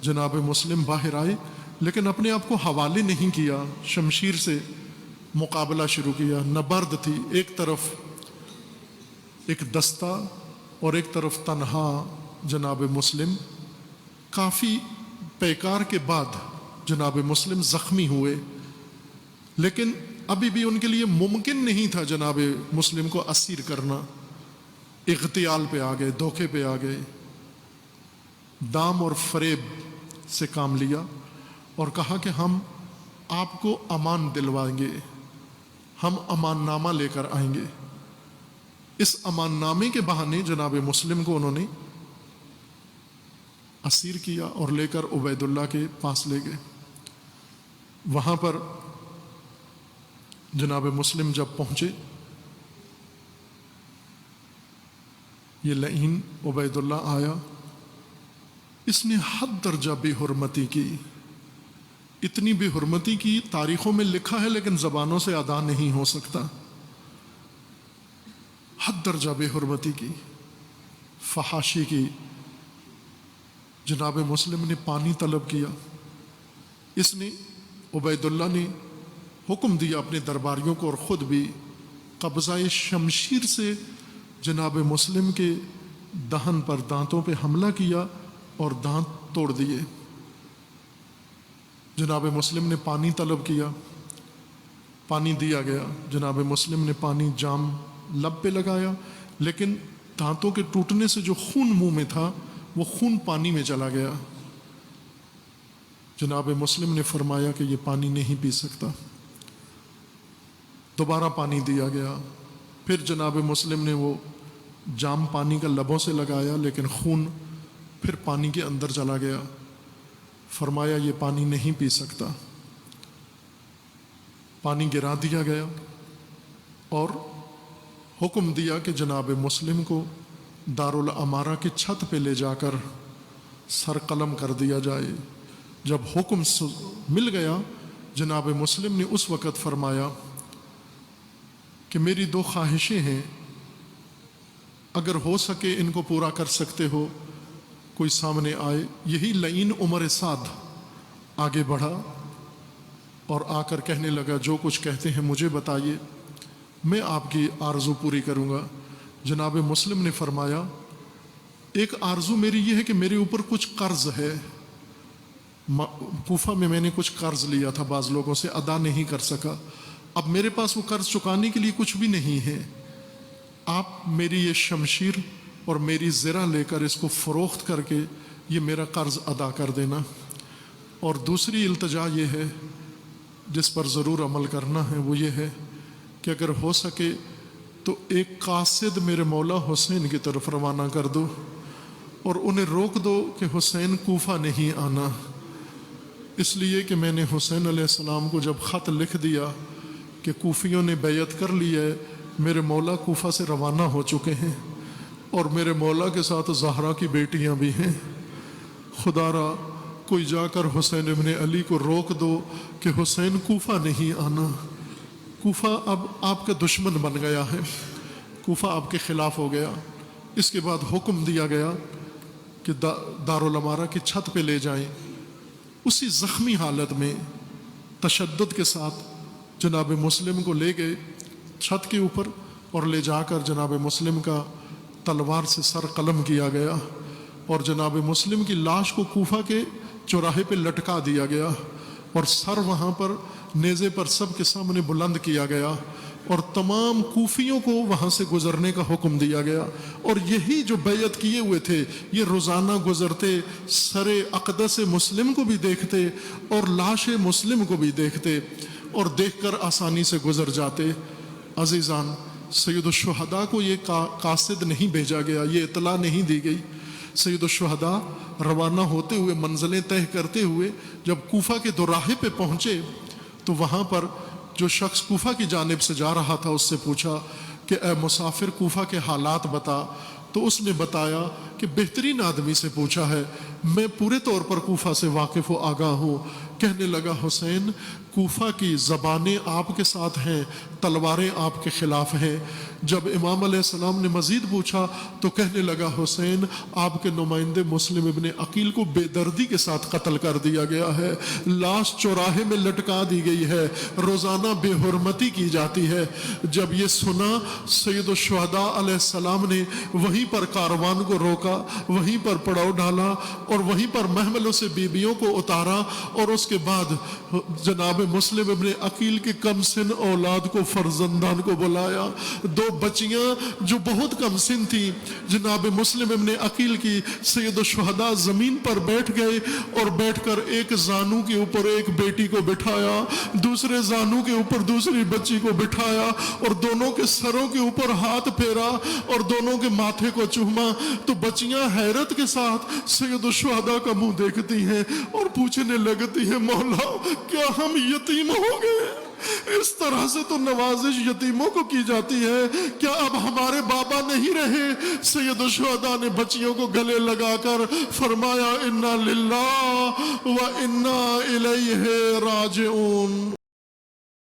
جناب مسلم باہر آئے لیکن اپنے آپ کو حوالے نہیں کیا، شمشیر سے مقابلہ شروع کیا۔ نبرد تھی، ایک طرف ایک دستہ اور ایک طرف تنہا جناب مسلم۔ کافی پیکار کے بعد جناب مسلم زخمی ہوئے، لیکن ابھی بھی ان کے لیے ممکن نہیں تھا جناب مسلم کو اسیر کرنا۔ اغتیال پہ آ گئے، دھوکے پہ آ گئے، دام اور فریب سے کام لیا اور کہا کہ ہم آپ کو امان دلوائیں گے، ہم امان نامہ لے کر آئیں گے۔ اس امان نامے کے بہانے جناب مسلم کو انہوں نے اسیر کیا اور لے کر عبید اللہ کے پاس لے گئے۔ وہاں پر جناب مسلم جب پہنچے، یہ لعین عبید اللہ آیا، اس نے حد درجہ بے حرمتی کی، اتنی بے حرمتی کی تاریخوں میں لکھا ہے لیکن زبانوں سے ادا نہیں ہو سکتا۔ حد درجہ بے حرمتی کی، فحاشی کی۔ جناب مسلم نے پانی طلب کیا، اس نے عبید اللہ نے حکم دیا اپنے درباریوں کو اور خود بھی قبضہ شمشیر سے جناب مسلم کے دہن پر، دانتوں پہ حملہ کیا اور دانت توڑ دیے۔ جناب مسلم نے پانی طلب کیا، پانی دیا گیا۔ جناب مسلم نے پانی جام لب پہ لگایا، لیکن دانتوں کے ٹوٹنے سے جو خون منہ میں تھا وہ خون پانی میں چلا گیا۔ جناب مسلم نے فرمایا کہ یہ پانی نہیں پی سکتا۔ دوبارہ پانی دیا گیا، پھر جناب مسلم نے وہ جام پانی کا لبوں سے لگایا، لیکن خون پھر پانی کے اندر چلا گیا۔ فرمایا یہ پانی نہیں پی سکتا۔ پانی گرا دیا گیا اور حکم دیا کہ جناب مسلم کو دارالامارہ کی چھت پہ لے جا کر سر قلم کر دیا جائے۔ جب حکم مل گیا، جناب مسلم نے اس وقت فرمایا کہ میری دو خواہشیں ہیں، اگر ہو سکے ان کو پورا کر سکتے ہو کوئی سامنے آئے۔ یہی لعین عمر سعد آگے بڑھا اور آ کر کہنے لگا جو کچھ کہتے ہیں مجھے بتائیے، میں آپ کی آرزو پوری کروں گا۔ جناب مسلم نے فرمایا ایک آرزو میری یہ ہے کہ میرے اوپر کچھ قرض ہے، کوفہ میں میں نے کچھ قرض لیا تھا بعض لوگوں سے، ادا نہیں کر سکا، اب میرے پاس وہ قرض چکانے کے لیے کچھ بھی نہیں ہے، آپ میری یہ شمشیر اور میری زرہ لے کر اس کو فروخت کر کے یہ میرا قرض ادا کر دینا۔ اور دوسری التجا یہ ہے جس پر ضرور عمل کرنا ہے، وہ یہ ہے کہ اگر ہو سکے تو ایک قاصد میرے مولا حسین کی طرف روانہ کر دو اور انہیں روک دو کہ حسین کوفہ نہیں آنا، اس لیے کہ میں نے حسین علیہ السلام کو جب خط لکھ دیا کہ کوفیوں نے بیعت کر لی ہے، میرے مولا کوفہ سے روانہ ہو چکے ہیں اور میرے مولا کے ساتھ زہرا کی بیٹیاں بھی ہیں، خدا را کوئی جا کر حسین ابن علی کو روک دو کہ حسین کوفہ نہیں آنا۔ کوفہ اب آپ کا دشمن بن گیا ہے، کوفہ آپ کے خلاف ہو گیا۔ اس کے بعد حکم دیا گیا کہ دارالامارہ کی چھت پہ لے جائیں۔ اسی زخمی حالت میں تشدد کے ساتھ جناب مسلم کو لے گئے چھت کے اوپر اور لے جا کر جناب مسلم کا تلوار سے سر قلم کیا گیا اور جناب مسلم کی لاش کو کوفہ کے چوراہے پہ لٹکا دیا گیا اور سر وہاں پر نیزے پر سب کے سامنے بلند کیا گیا اور تمام کوفیوں کو وہاں سے گزرنے کا حکم دیا گیا۔ اور یہی جو بیعت کیے ہوئے تھے یہ روزانہ گزرتے، سر اقدس مسلم کو بھی دیکھتے اور لاش مسلم کو بھی دیکھتے اور دیکھ کر آسانی سے گزر جاتے۔ عزیزان، سید الشہداء کو یہ قاصد نہیں بھیجا گیا، یہ اطلاع نہیں دی گئی۔ سید الشہداء روانہ ہوتے ہوئے، منزلیں طے کرتے ہوئے جب کوفہ کے دوراہے پہ پہنچے تو وہاں پر جو شخص کوفہ کی جانب سے جا رہا تھا اس سے پوچھا کہ اے مسافر کوفہ کے حالات بتا، تو اس نے بتایا کہ بہترین آدمی سے پوچھا ہے میں پورے طور پر کوفہ سے واقف و آگاہ ہوں۔ کہنے لگا حسین کوفہ کی زبانیں آپ کے ساتھ ہیں، تلواریں آپ کے خلاف ہیں۔ جب امام علیہ السلام نے مزید پوچھا تو کہنے لگا حسین آپ کے نمائندے مسلم ابن عقیل کو بے دردی کے ساتھ قتل کر دیا گیا ہے، لاش چوراہے میں لٹکا دی گئی ہے، روزانہ بے حرمتی کی جاتی ہے۔ جب یہ سنا سید الشہداء علیہ السلام نے وہیں پر کاروان کو روکا، وہیں پر پڑاؤ ڈالا اور وہیں پر محملوں سے بیبیوں کو اتارا، اور اس کے بعد جناب مسلم ابن عقیل کے کم سن اولاد کو، فرزندان کو بلایا۔ دو بچیاں جو بہت کم سن تھی جناب مسلم ابن عقیل کی، سید الشہداء زمین پر بیٹھ گئے اور بیٹھ کر ایک زانو کے اوپر ایک بیٹی کو بٹھایا، دوسرے زانو کے اوپر دوسری بچی کو بٹھایا اور دونوں کے سروں کے اوپر ہاتھ پھیرا اور دونوں کے ماتھے کو چوما۔ تو بچیاں حیرت کے ساتھ سید الشہداء کا منہ دیکھتی ہیں اور پوچھنے لگتی ہیں مولا کیا ہم یتیم ہو گئے؟ اس طرح سے تو نوازش یتیموں کو کی جاتی ہے، کیا اب ہمارے بابا نہیں رہے؟ سید الشہداء نے بچیوں کو گلے لگا کر فرمایا انا للہ و انا الیہ راجعون۔